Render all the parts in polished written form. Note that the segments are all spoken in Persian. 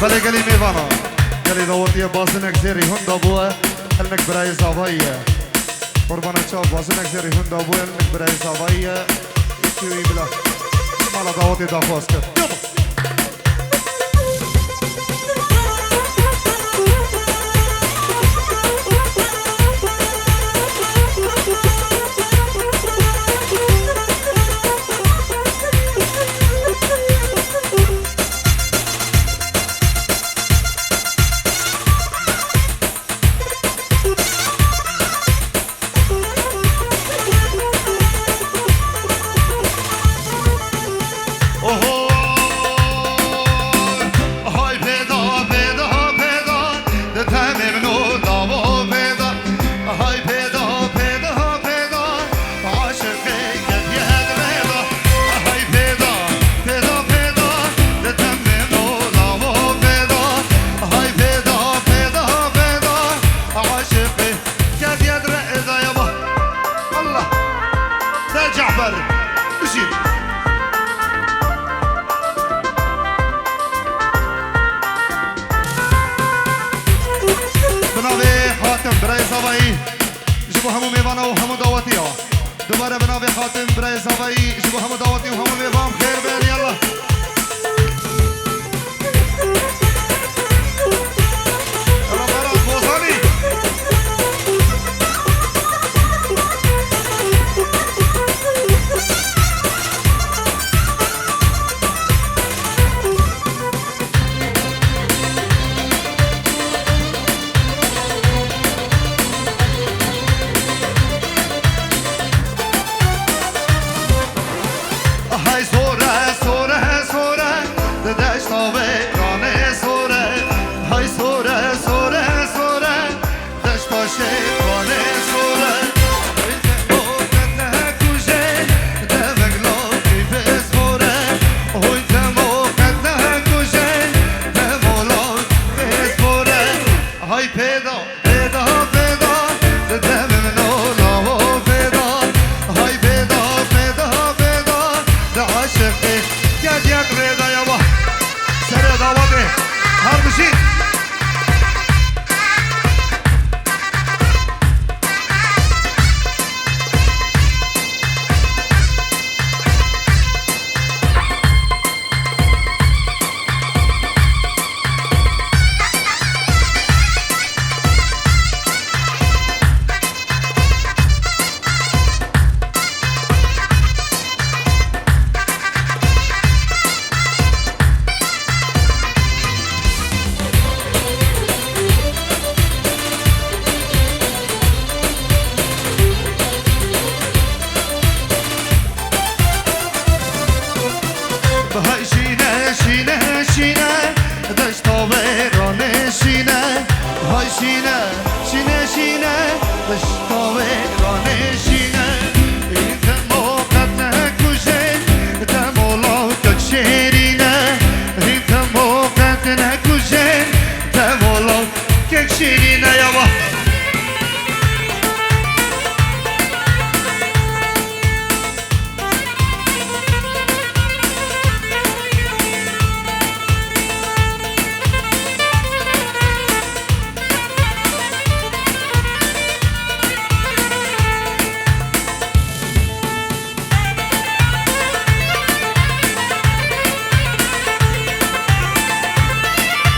بله گلی میوانا گلی داوتی بازنک زیری هند آبوه النک برای زاویه قربان چا بازنک زیری هند آبوه النک برای زاویه ایشوی بلا مالا داوتی داخواست کرد دوباره به نام خاتم برای زاویی جبو همو دعوتی و همو میوام خیر بین یالله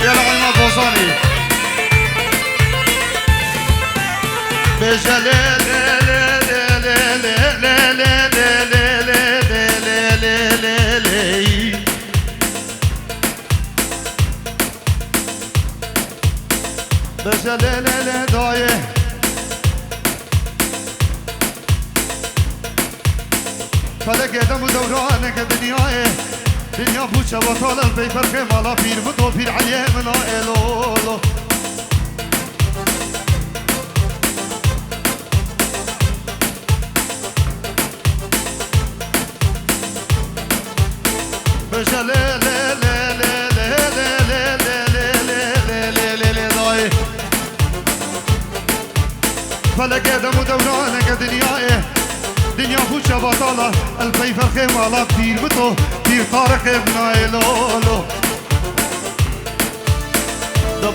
یالله برات بوزانی فلك يدم دورانك بدنياي دنيا بوشة وطال البي فرخي مالا بير بطو بير عليه منا إلولو بجا لي لي لي لي لي لي لي لي لي لي لي ضاي فلك دم ودورانك دنياي دنيا بوشة وطالة البي فرخي مالا بير بطو بير طارق ابن إلولو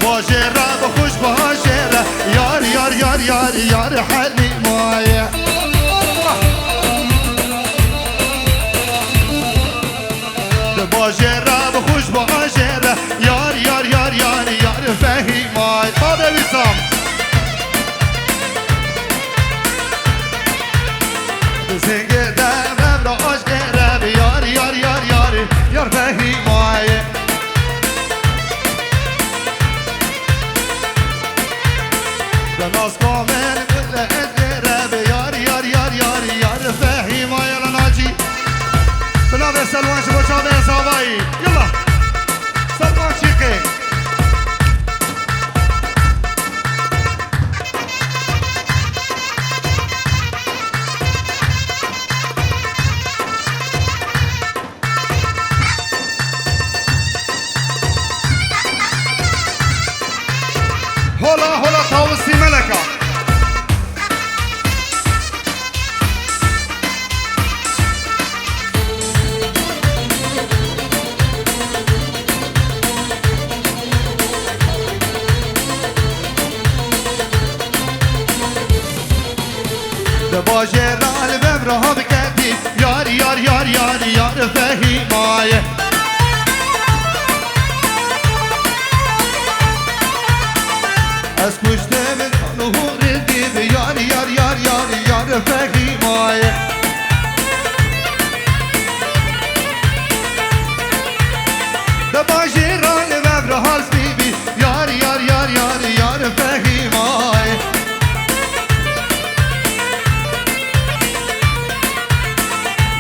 باجرة بخوش باجرة يار يار يار يار يار حلي معايا باجرة بخوش باجرة يار يار يار يار يار فهي معايا هذا وسام زنقة دم راش قرب يار يار يار يار يار فهي معايا ناس كامل كل الغرب يار يار يار يار يار فهي ما يلا ناجي بلا سلوان شبو شابه صاباي يلا سلوان شيخي هلا هلا طاوسي ملكة دباجر الباب رها بكتي يار يار يار يار يار فهي معايا اسكشت من نهور الديب يار يار يار يار يار فهي معايا دباجر الباب رها سبيبي يار يار يار يار يار فهي معايا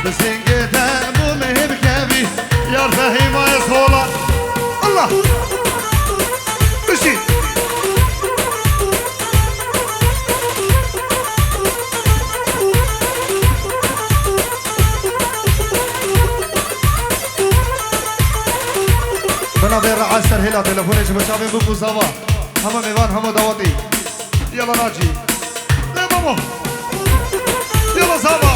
بسنجة مو مهب كابي يار فهي معايا صولة الله بشي بنا بير عسر هلا تلفوني شبشابين بوبو سوا هما ميوان هما دواتي يلا ناجي يا ماما يلا سوا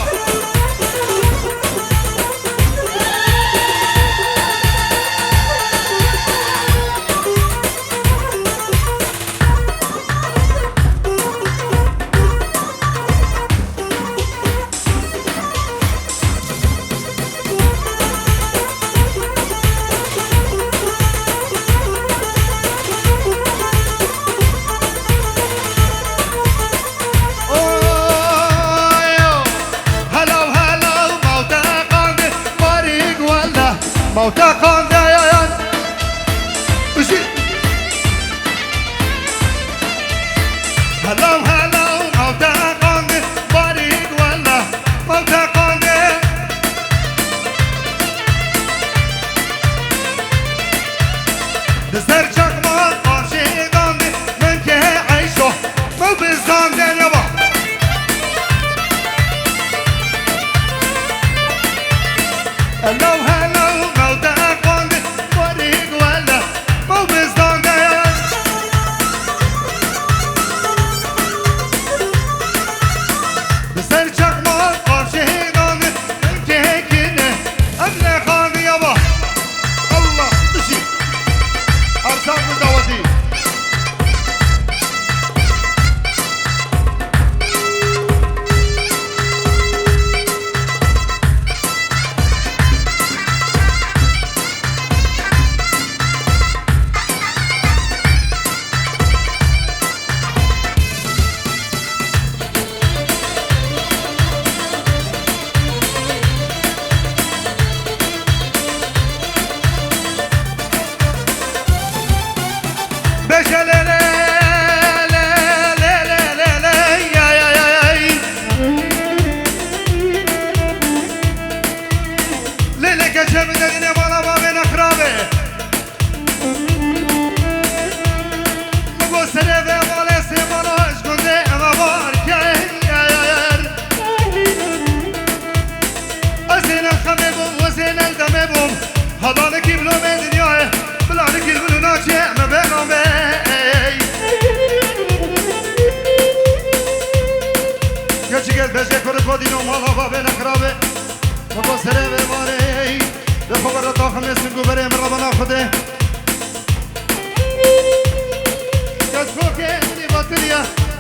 موتا قانده يان وشي هلاو هلاو موتا قانده باريد ولا موتا قانده دزر çakma karşı qandı من که عيشو مو بزقانده يابا هلاو هلاو Arsan بزگو بریم ربنا خوده کسبو که منی باطلیه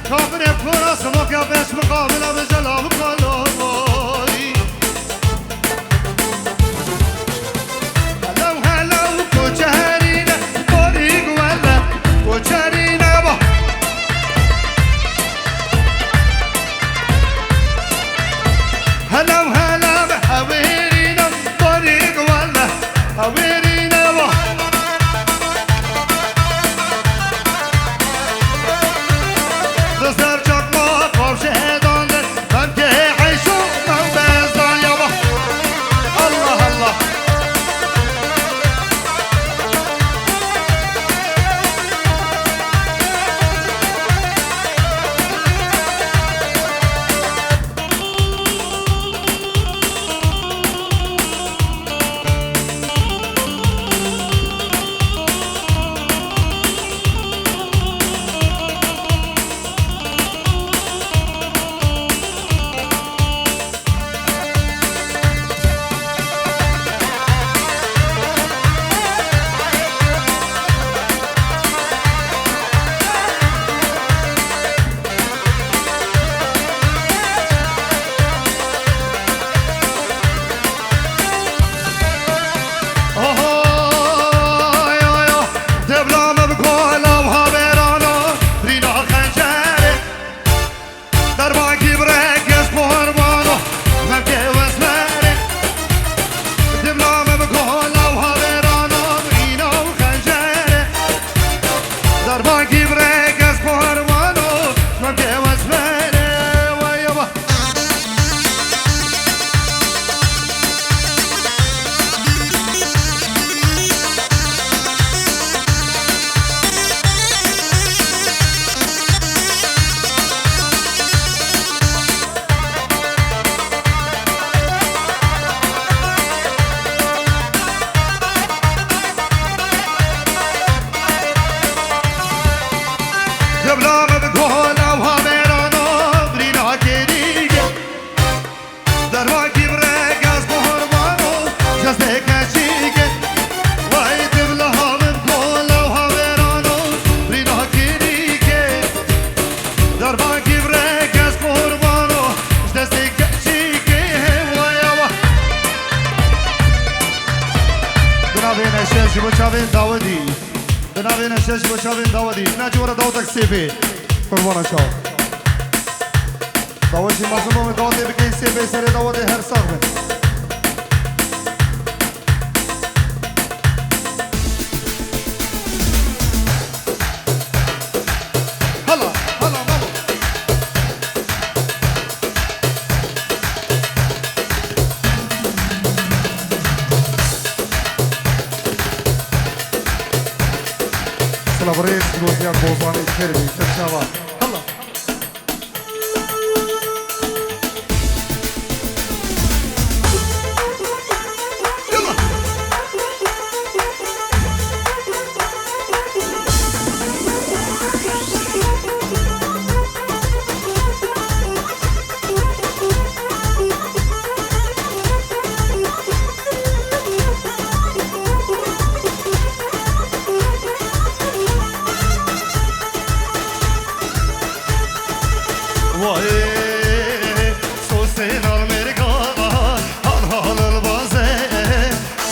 کافر پورا سمو که بش مقابله به جلال کالایی هلو هلو کچهرینه باری گوله کچهرینه با هلو هلو حویرینه باری گوله حویرینه با رزر چکما کافشه دانده من که حیشو من بزدان یا با الله الله بنابراین شش بچه‌ها داودی نه جوره داود سیفی قربان شاه داودی مصمم داودی بگی سیفی سر داودی هر ساخت هلا هلا بابا Colaborez Lucian Bozani Kerbi Tırçava Allah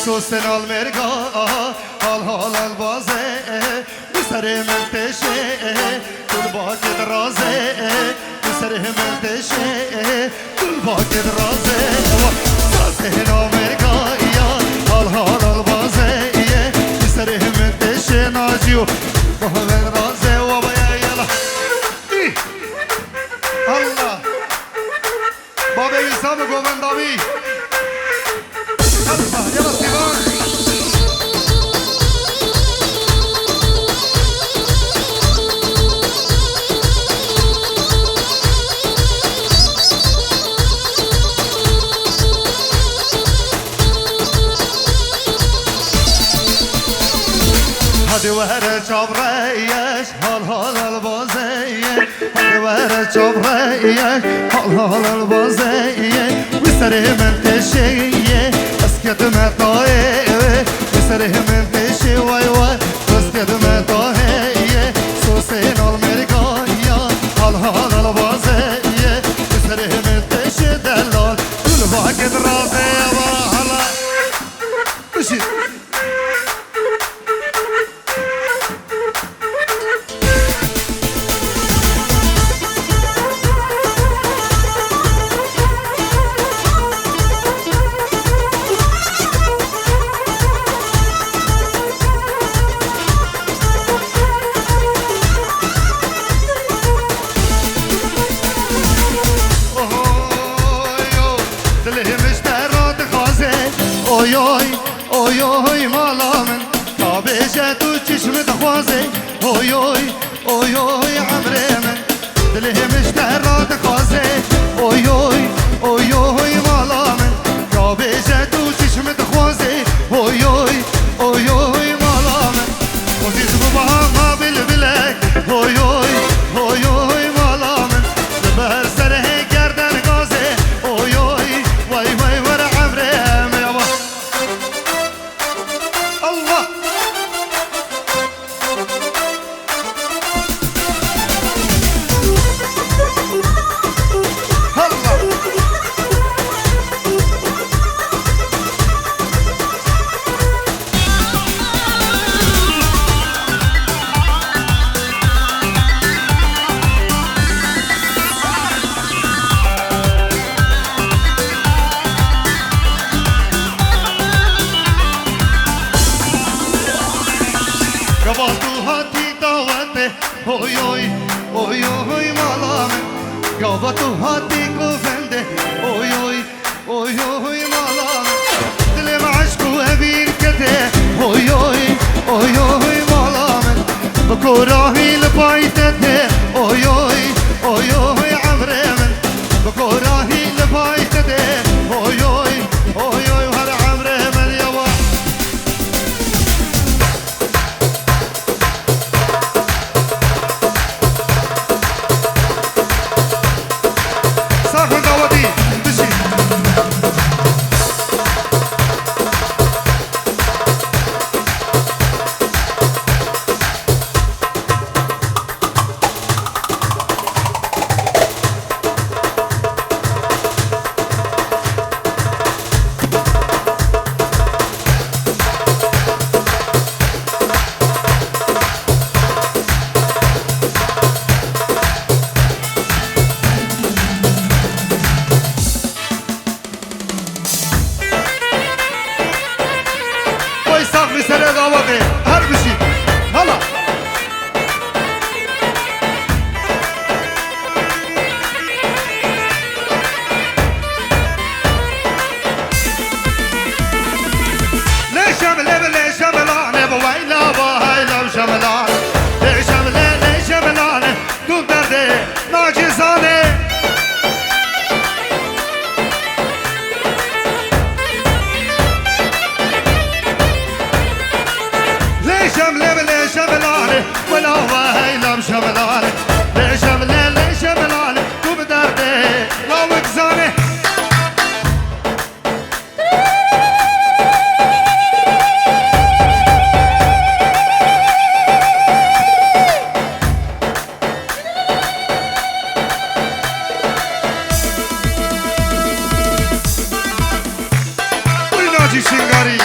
سوسن المرگا حال حال البازه بسر منتشه کل باک درازه بسر منتشه کل باک درازه سوسن المرگا حال حال البازه بسر منتشه ناجیو حال درازه و بایا یلا الله بابا ایسا گوونداوی يلا سيبان هادي وهر شبريش هال هال البازية هادي وهر شبريش هال هال البازية وسري من تشية اسكت مطاية سره من تشي واي واي بس يد ما طاهيه سوسين المرقايه هالهال البازيه سره من تشي دلال كل باكد راسي وهلا مشي اوی اوی اوی مالا من تابیجه تو چشم دخوازه اوی اوی اوی اوی عمره من دله مشتهر دخوازه اوی اوی اوی اوی مالا من تابیجه تو چشم دخوازه اوی اوی اوی اوی مالا من وزیز ببها قابل بلک اوی اوی اوی اوی مالا من بهر سره گردن گازه اوی اوی وای وای ور عمره من الله قبضو هاتي دعوته اوي اوي اوي اوي مالامن قبضو هاتي كوفنده اوي اوي اوي اوي مالامن دلي معشقو ابين كده اوي اوي اوي اوي مالامن بكوراهي لبايتته اوي اوي اوي اوي عمرمن بكوراهي لبايتته اوي اوي اوي اوي هر عمرمن يا واحد سر دعوته هر بشید هلا ليش ملانه بويلا وهيلا وشملانه ليش ملانه دون درده ناجزانه شملانه ولا وهيلا مشملانه ليش ملانه تو بدرده لا وكزانه ويناجي شنغاري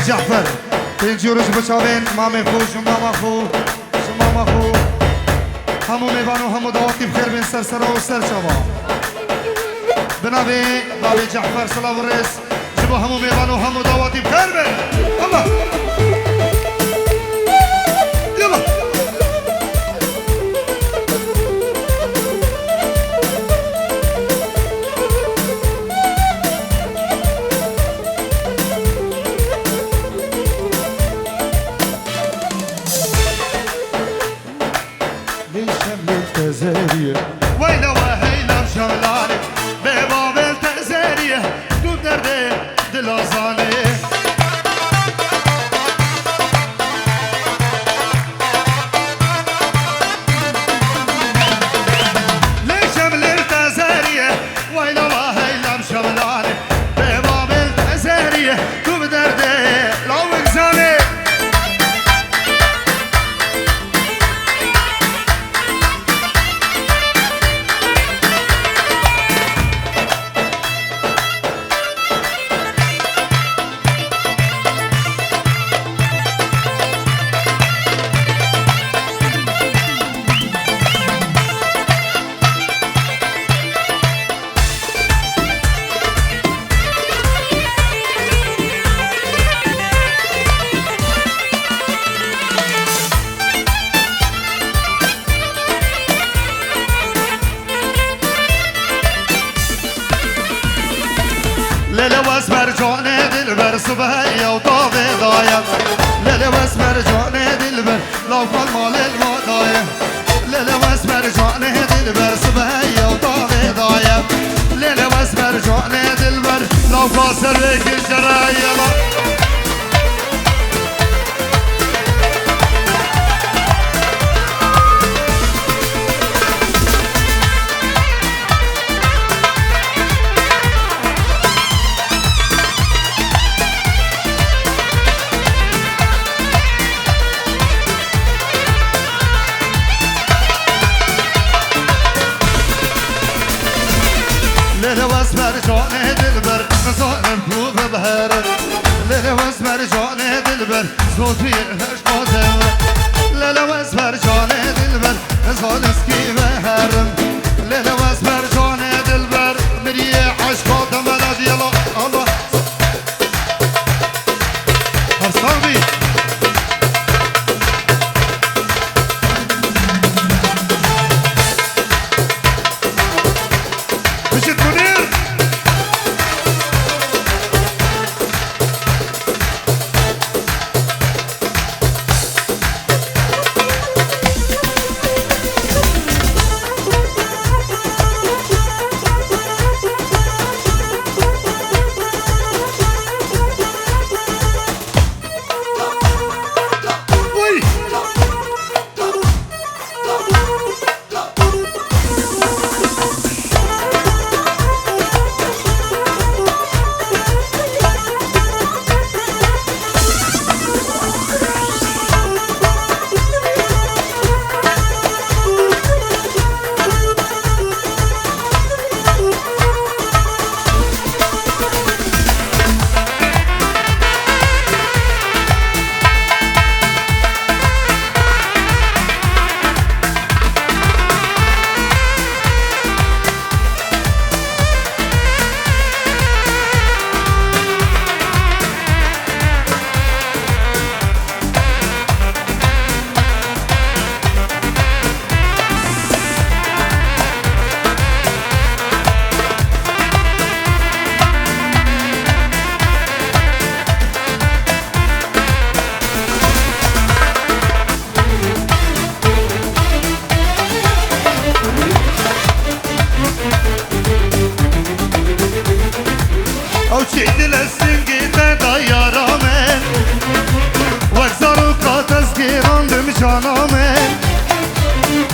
جعفر تنجورش بشاوين مامي خو شماما خو شماما خو همو میبانو همو دواتی بخیر بین سر سر و سر شما بنابه بابي جعفر صلاة والرئيس جبو همو میبانو همو دواتی بخیر بین الله يلا ويلا وهيلا مشغلاني بباب التأزيرية دون دردي دلازاني ليش من التأزيرية ليلة واسمر جوني دلبر صبحية وطاغي ضايع ليلة واسمر جوني دلبر لو كل مال المضايع ليلة واسمر جوني دلبر صبحية وطاغي ضايع ليلة واسمر جوني دلبر لو كسر بك الجراية ليلة واسمر جوني دلبر نصون بلوغ بهر ليلة واسمر جوني دلبر صوت فيهش قدم ليلة واسمر جوني دلبر نصون اسكي بهر ليلة واسمر جوني دلبر مريح عشق قدم بلاش يلا الله هرصابي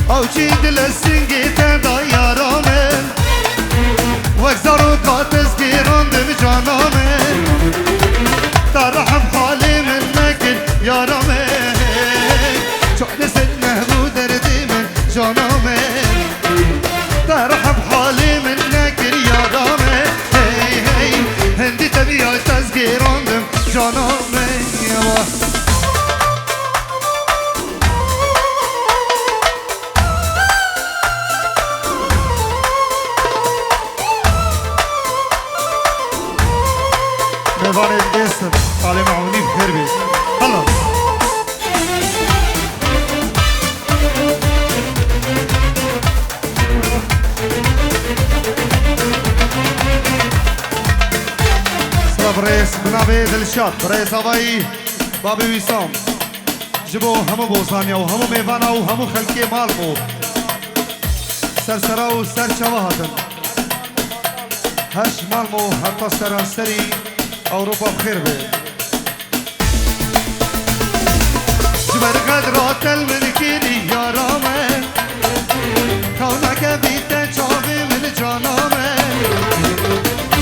او چی دل سنگی تدا یارامن وگذارو قاتز گیراندم جانامن ترحم حالی من نکن یارامن چون سد محبود دردی من جانامن ترحم حالی من نکن یارامن هی هی هندی تبیای تز گیراندم جانامن ميفان الديسر علي معوني بخير بيت خلص صرف رئيس بنابي دلشاد رئيس هواي بابي ويسام جبو همو بوسانيا وهمو ميفانا وهمو خلقي مالمو سرسرا وسر شواهدن هش مالمو حتى سرانسري أوروبا بخير بي جبر قدرات الملكيني يا رامن كونك بيت شافي من جانامن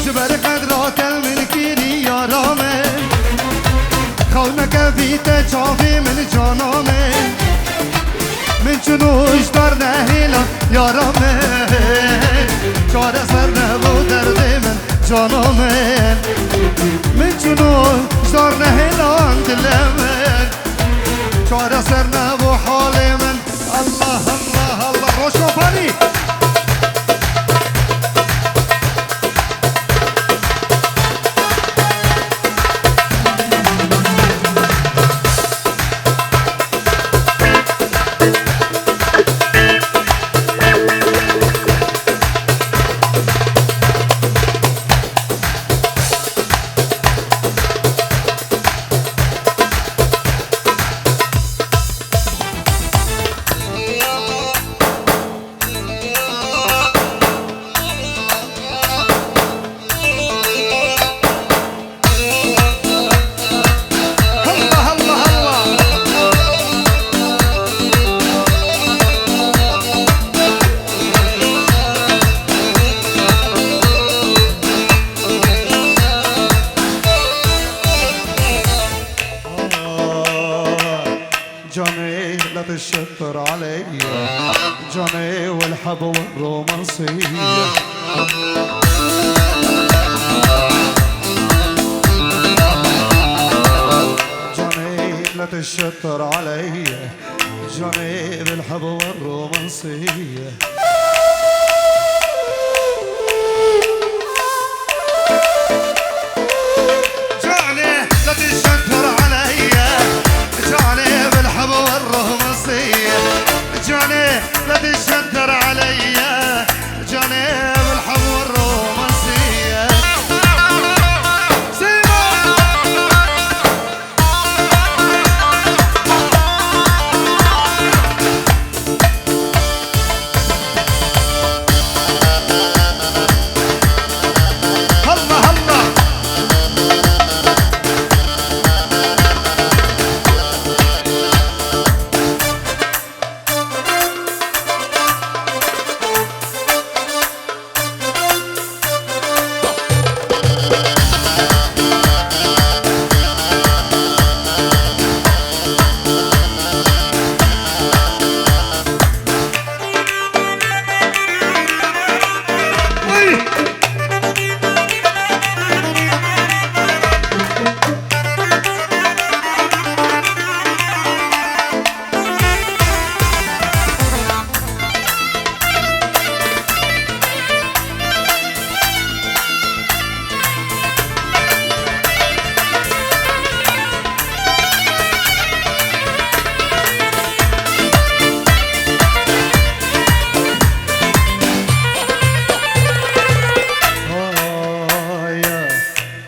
جبر قدرات الملكيني يا رامن كونك بيت شافي من جانامن من جنوش دار نهيلا يا رامن شعر سر نبو دردي من جانامن من جنون صار نهلان دلمن شعر سر نبو حالي من الله الله الله روشو فاني تشطر علي جاني والحب والرومانسية جاني لا تشطر علي جاني بالحب والرومانسية جاني لا تشطر علي جاني بالحب والرومانسية جاني لا تشطر علي جاني بالحب والرومانسية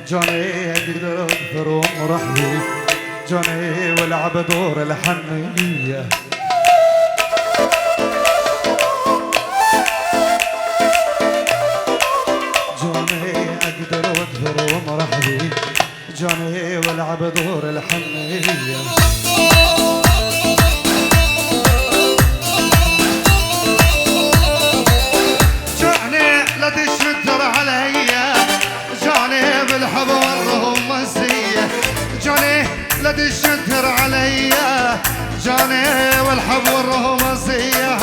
جاني اقدر اغفر ومرحبي جاني والعب دور الحنية جاني اقدر اغفر ومرحبي جاني والعب دور الحنية جاني لا تشتر علي جاني بالحب والرومانسية جاني لا تشتر علي جاني والحب والرومانسية